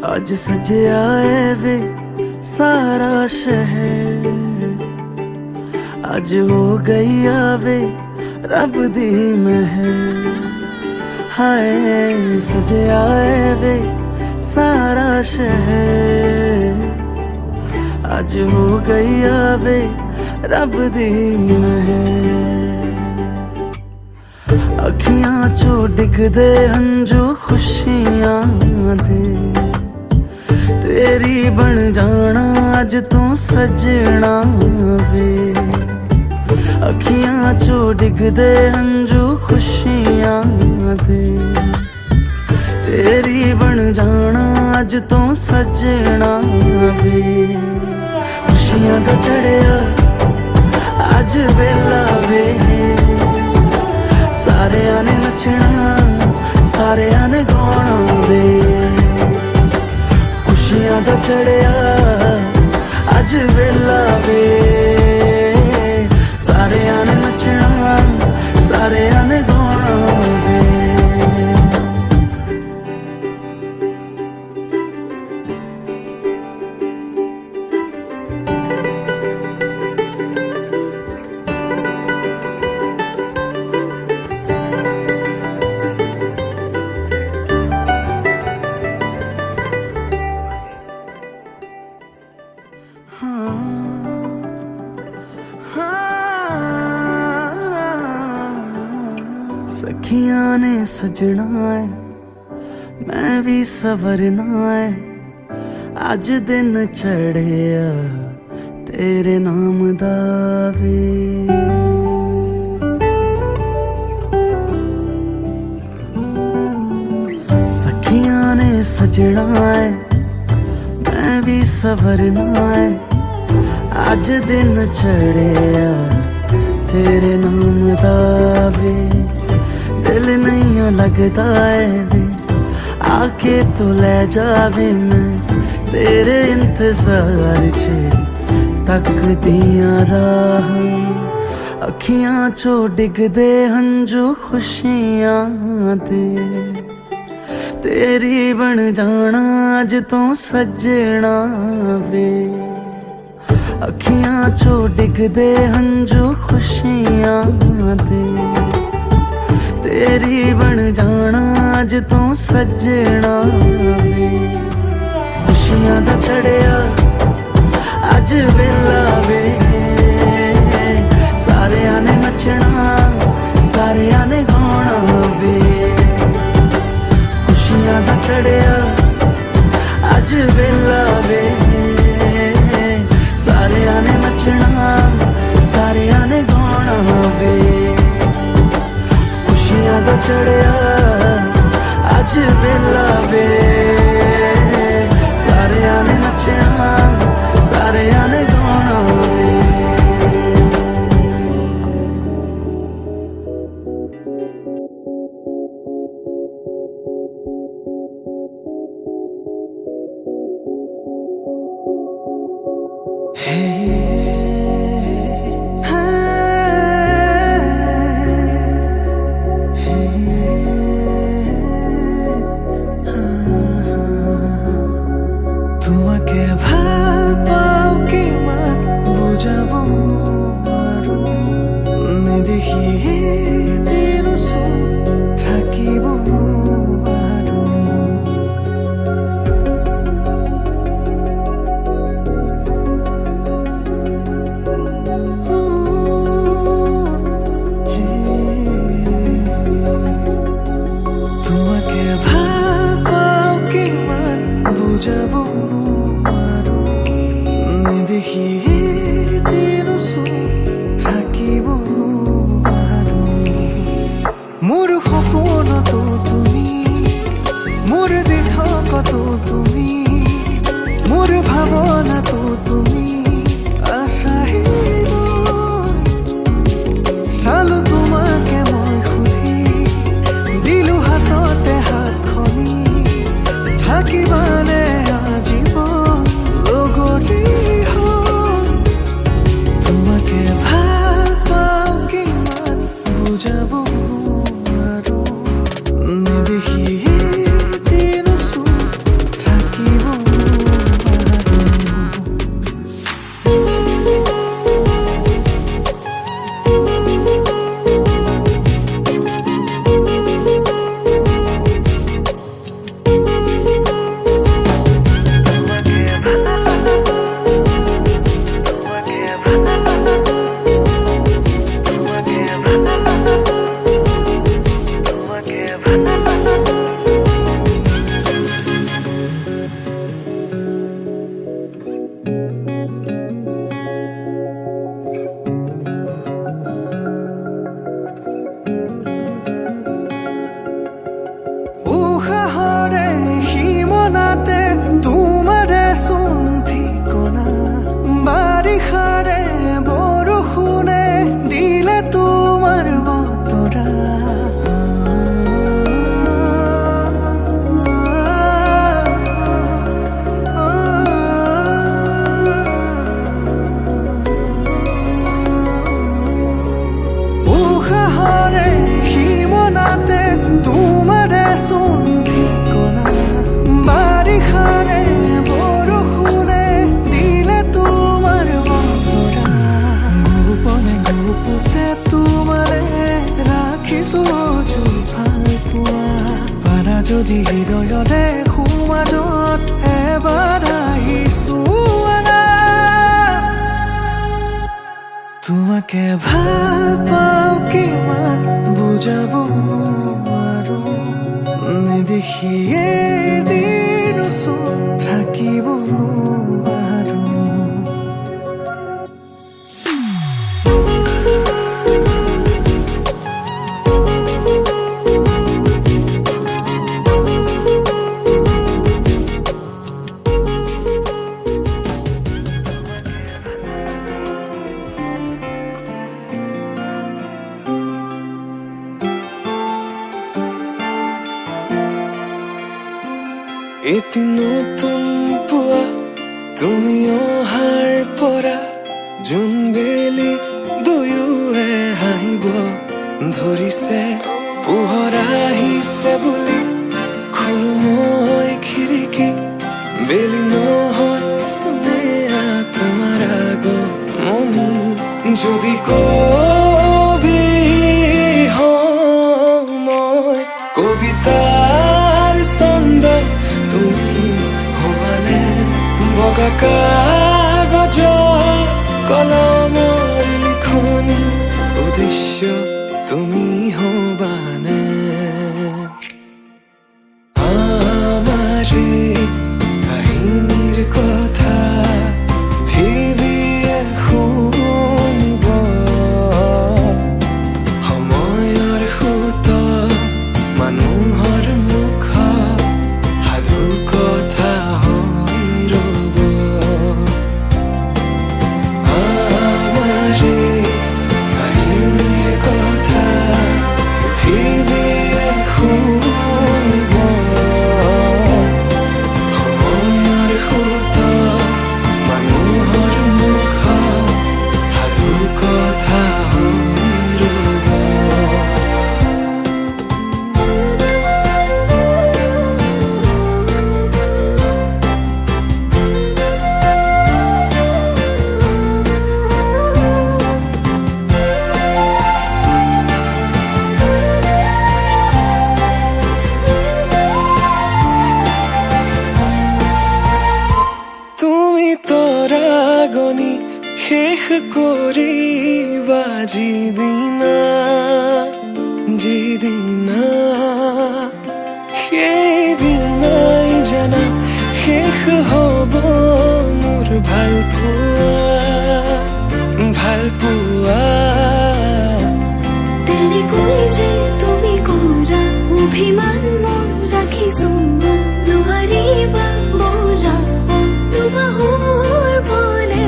आज सजया है वे सारा शहर, आज हो गई आवे रब दी महर। हाय सजया है वे सारा शहर, आज हो गई आवे रब दी महर। अखियां चो डिगदे हंजू खुशियां दे, तेरी बन जाना अज तू सजना वे। अखियां चो डिगदे हंजू खुशियां दे, तेरी बन जाना अज तू सजना वे। खुशियां दा चढ़िया अज वेला वे, सारेयां ने नचना सारेयां ने गाना वे। खुशियां दा चढ़िया अज वेला वे, सारेयां ने नचना सारेयां ने गाना वे। सखियां ने सजना है मैं भी सवरना है, अज दिन चढ़िया तेरे नाम दा वे। सखियां ने सजना है मैं भी सवरना है, अज दिन चढ़िया तेरे नाम दा वे। दिल नहीं लगता है वे आके तू ले जावे, मैं तेरे इंतजार च तक दिया राह। अखियां चो डिगदे हंजू खुशियां दे, तेरी बन जाना अज तू सजना वे। अखियां चो डिगदे हंजू खुशियां दे, तेरी बन जाना अज तू सजना वे। खुशियां दा चढ़िया अज वेला वे, सारेयां ने नचना सारेयां ने गाना वे। खुशियां दा चढ़िया अज वेला वे, सारेयां ने नचना सारेयां ने गाना वे। खुशियां दा चढ़िया अज वेला वे, सारेयां ने नचना सारेयां ने गाना वे। চোন ঠিকনা বাৰিষাৰে বৰষুণে দিলে তোমাৰ বতৰা গোপনে গোপতে তোমাৰে ৰাখিছো ভাল পোৱা পাৰা যদি হৃদয়তে সমাজত এবাৰ আহিছো তোমাকে ভাল পাওঁ কিমান বুজাব নোৱাৰো নেদেখিয়ে দিন চোন থাকিব নোৱাৰো এটি নতুন পুৱা তুমি অহাৰ পৰা জোন বেলি দুয়োৱে হাঁহিব ধৰিছে পোহৰ আহিছে বুলি খোলো মই খিৰিকী বেলি নহয় চোনে তোমাৰ আগমনি যদি কবি হওঁ মই কবিতাৰ ছন্দ তুমি হবানে বগা কাগজৰ কলমৰ লিখনি উদ্দেশ্য তুমি হবানে আমাৰে কাহিনীৰ কথা পৃথিৱীয়ে শুনিব সময়ৰ সোঁতত মানুহৰ মুখত সাধু কথা হৈ ৰব আমাৰে কাহিনীৰ কথা পৃথিৱীয়ে শুনিব সময়ৰ সোঁতত মানুহৰ মুখত সাধু কথা হৈ ৰব তুমি তৰাগনি শেষ কৰিবা যিদিনা সেইদিনাই জানা শেষ হ'ব মোৰ ভাল পোৱা তেনেকৈ যে তুমি কৰা অভিমান মোৰ ৰাখিছো নোৱাৰিবা বোলাব দুবাহুৰ বলে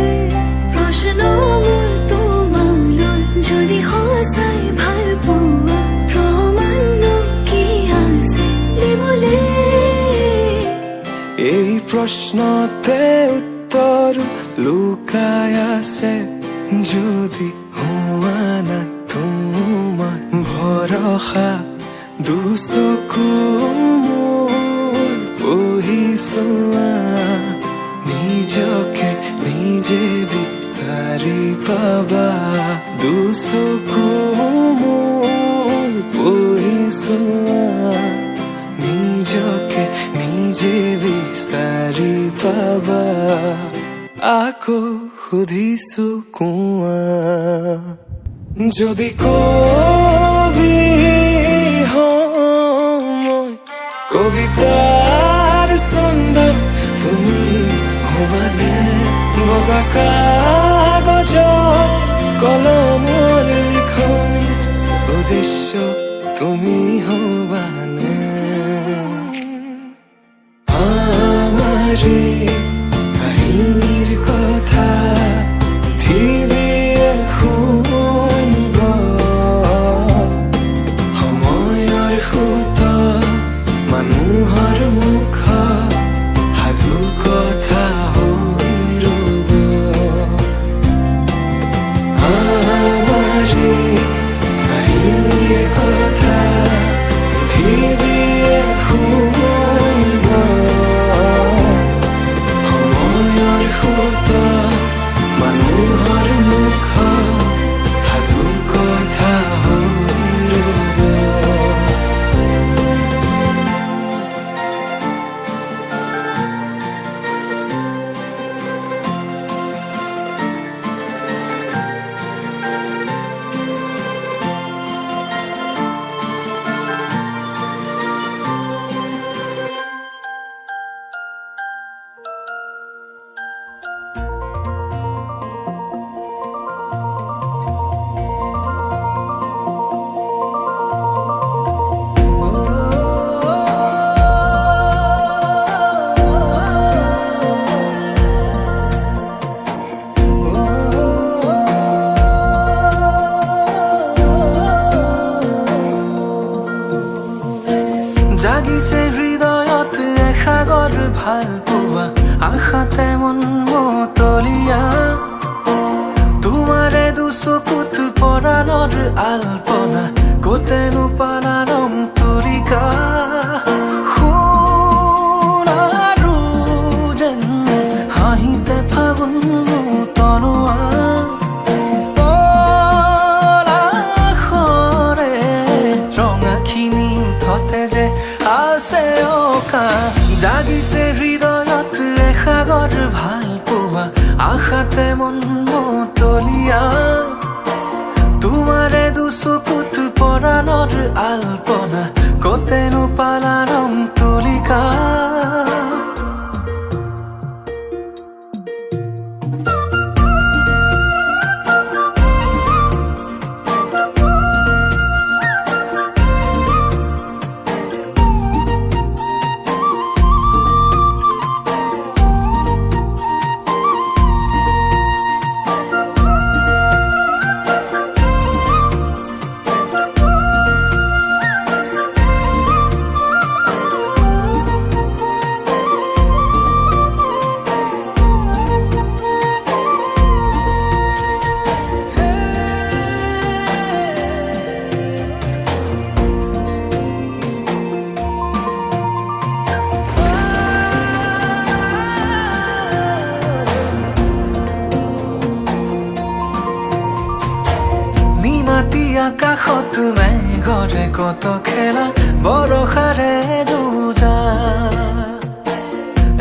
প্ৰশ্ন মোৰ তোমালৈ যদি সঁচাই ভাল পোৱা প্ৰমাণনো কি আছে দিবলে এই প্ৰশ্নতে উত্তৰ লুকাই আছে যদি হোৱা নাই তোমাৰ ভৰসা দুচকু মোৰ পঢ়িছোৱা নিজকে নিজে বিচাৰি পাবা দুচকু মোৰ পঢ়িছোৱা নিজকে নিজে বিচাৰি পাবা আকৌ সুধিছো কোৱা যদি কবি হওঁ মই কবিতাৰ ছন্দ তুমি হবানে বগা কাগজৰ কলমৰ লিখনি উদ্দেশ্য তুমি হবানে আমাৰে কাহিনীৰ কথা পৃথিৱীয়ে শুনিব সময়ৰ সোঁতত মানুহৰ মুখত সাধু কথা হৈ ৰব আমাৰে কাহিনীৰ কথা পৃথিৱী জাগিছে হৃদয়ত এসাগৰ ভাল পোৱা আশাতে মন মতলীয়া তোমাৰে দুচকুত পৰাণৰ আলপনা কতেনো পালা ৰং তৰিকা সোণাৰু যেন হাঁহিতে ফাগুন তনোৱা পলাশৰে ৰঙাখিনি থতে যে আছে অকা জাগিছে হৃদয়ত এসাগৰ ভাল পোৱা আশাতে মন মতলীয়া তোমাৰে দুচকুত পৰাণৰ আলপনা কতেনো পালা ৰং তলিকা আকাশত মেঘৰে কত খেলা বৰষাৰে যুঁজা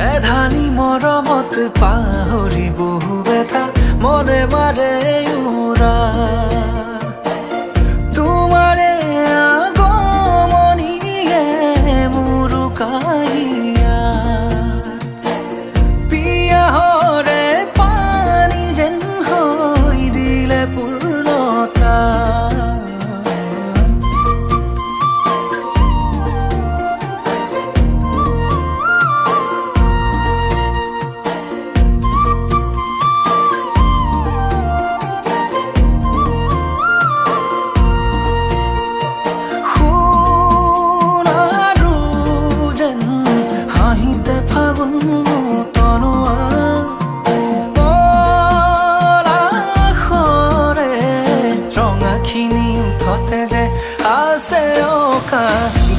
এধানি মৰমত পাহৰি বহু বেথা মনে মাৰে উৰা তোমাৰে আগমনিয়ে মোৰ কাহিয়া পিয়াহৰে পানী যেন হৈ দিলে পূৰ্ণতা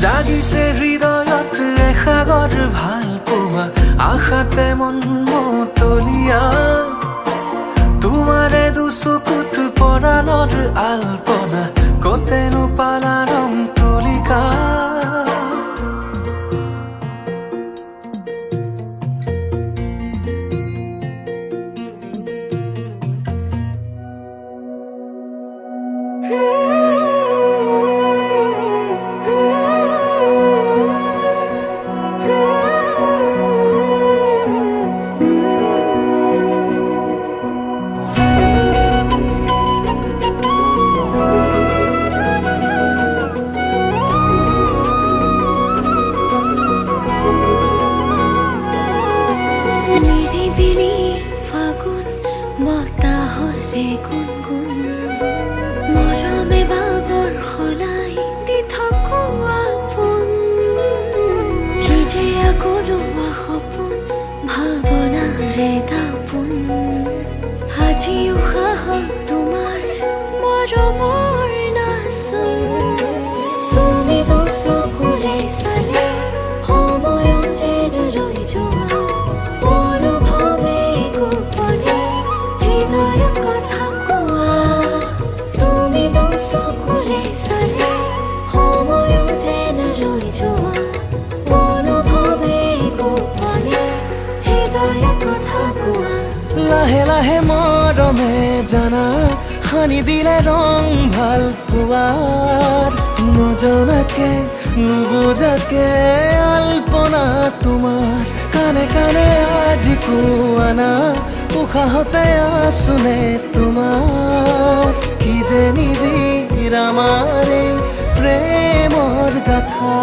জাগিছে হৃদয়ত এসাগৰ ভাল পোৱা আশাতে মন মতলীয়া তোমাৰে দুচকুত পৰাণৰ আলপনা কতেনো পালা ৰং তলিকা বতাহৰে গুণগুণ মৰমে বাগৰ সলাই দি থাকো আপোন কি যে আগলোৱা সপোন ভাৱনাৰে দাপোন আজি উশাহত তোমাৰ মৰমৰ নাচোন তুমি দুচকুৰে চালে সময় যেন ৰৈ যোৱা কথা কোৱা তুমি দুচকুৰে চালে সময় যেন ৰৈ যোৱা অনুভৱে গোপনে হৃদয়ত কথা কোৱা লাহে লাহে মৰমে জানা সানি দিলে ৰং ভাল পোৱাৰ নজনাকে নুবুজাকে আলপনা তোমাৰ কানে কানে আজি কোৱা না উশাহতে আছোনে তোমাৰ কি যে নিবিড় আমাৰ এই প্ৰেমৰ গাথা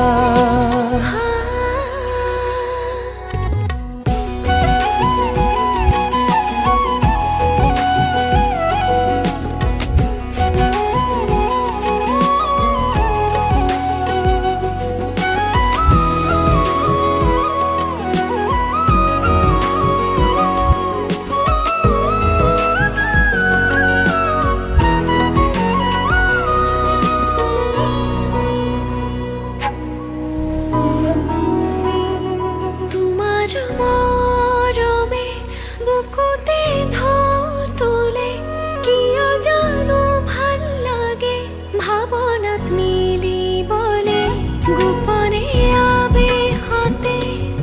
গোপনে আবে হাতে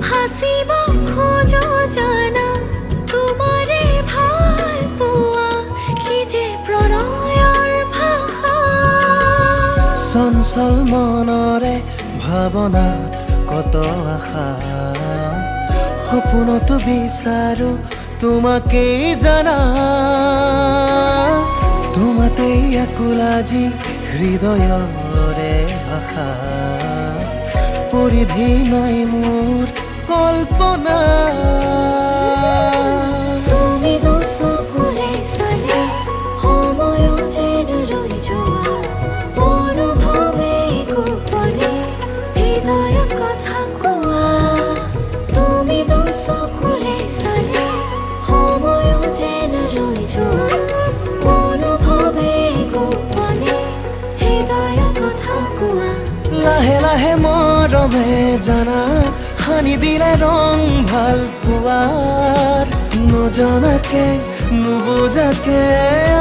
হাসিব খোজো জানা তোমাৰে ভাল পোৱা কি যে প্ৰণয়ৰ ভাষা চঞ্চল মনৰে ভাৱনাত কত আশা সপোনতো বিচাৰো তোমাকেই জানা তোমাতেই আকুলাজি হৃদয়ৰে ভাষা পৰিধি নাই মোৰ কল্পনা তুমি দুচকুৰে চালে সময়ো যেন ৰৈ যোৱা অনুভৱে গোপনে হৃদয় কথা কোৱা তুমি দুচকুৰে চালে সময়ো যেন ৰৈ যোৱা অনুভৱে গোপনে হৃদয় কথা কোৱা লাহে লাহে মৰমে জানা সানি দিলে ৰং ভাল পোৱাৰ নজনাকে নুবুজাকে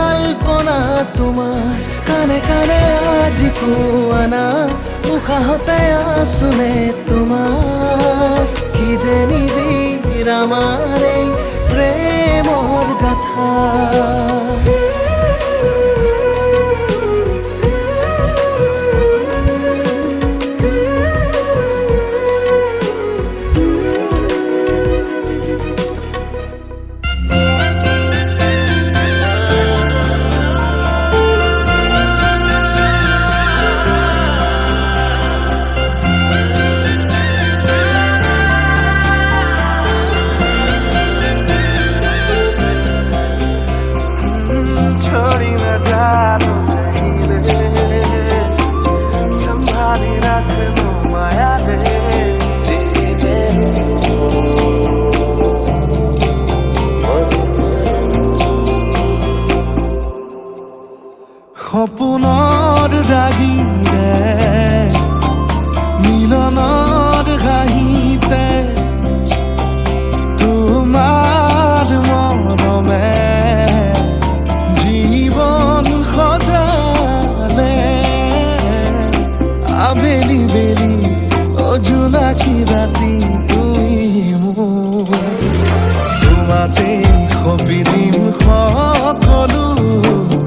আলপনা তোমাৰ কানে কানে আজি কোৱা না উশাহতে আছোনে তোমাৰ কি যে নিবিৰ আমাৰ এই প্ৰেমৰ গাথা সপোনৰ ৰাগিৰে মিলনৰ ঘাঁহিতে তোমাৰ মৰমে জীৱন সজালে আবেলি বেলি অজোনাকি ৰাতি তুমি মোৰ তোমাতেই সপি দিম সকলো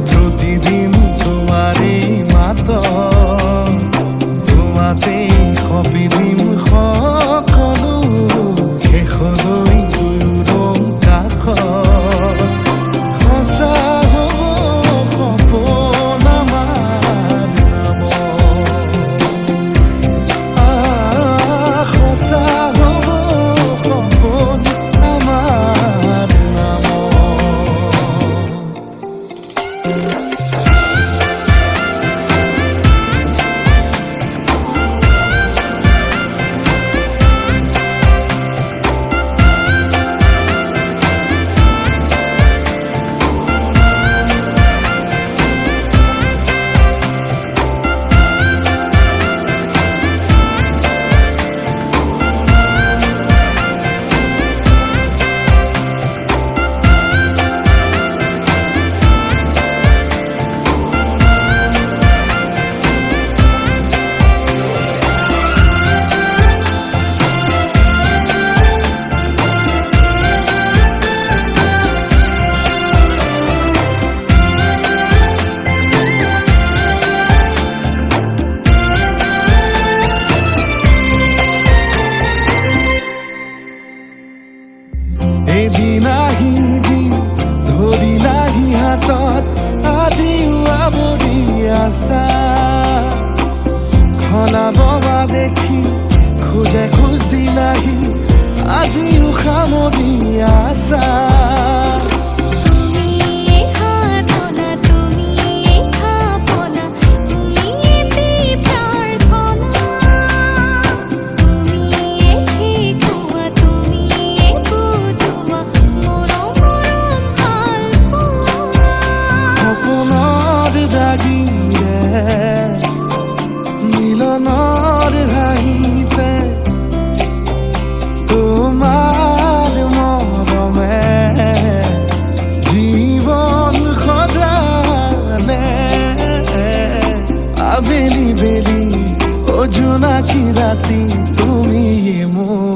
প্ৰতিদিন তোমাৰেই মাত তোমাতেই সপি দিম সকলো শেষলৈ দুয়োৰং কাষত সঁচা হ'ব সপোন আমাৰ নামত সঁচা হ'ব সপোন আমাৰ নামত এদিন আহিবি ধৰিলাহি হাতত আজিও আৱৰি আছা খলাব বা দেখি খোজে খোজ দিলাহি আজিও সামৰি আছা মিলনৰ হাঁহিতে তোমাৰ মৰমে জীৱন সজালে আবেলি বেলি জোনাকি ৰাতি তুমি এ মন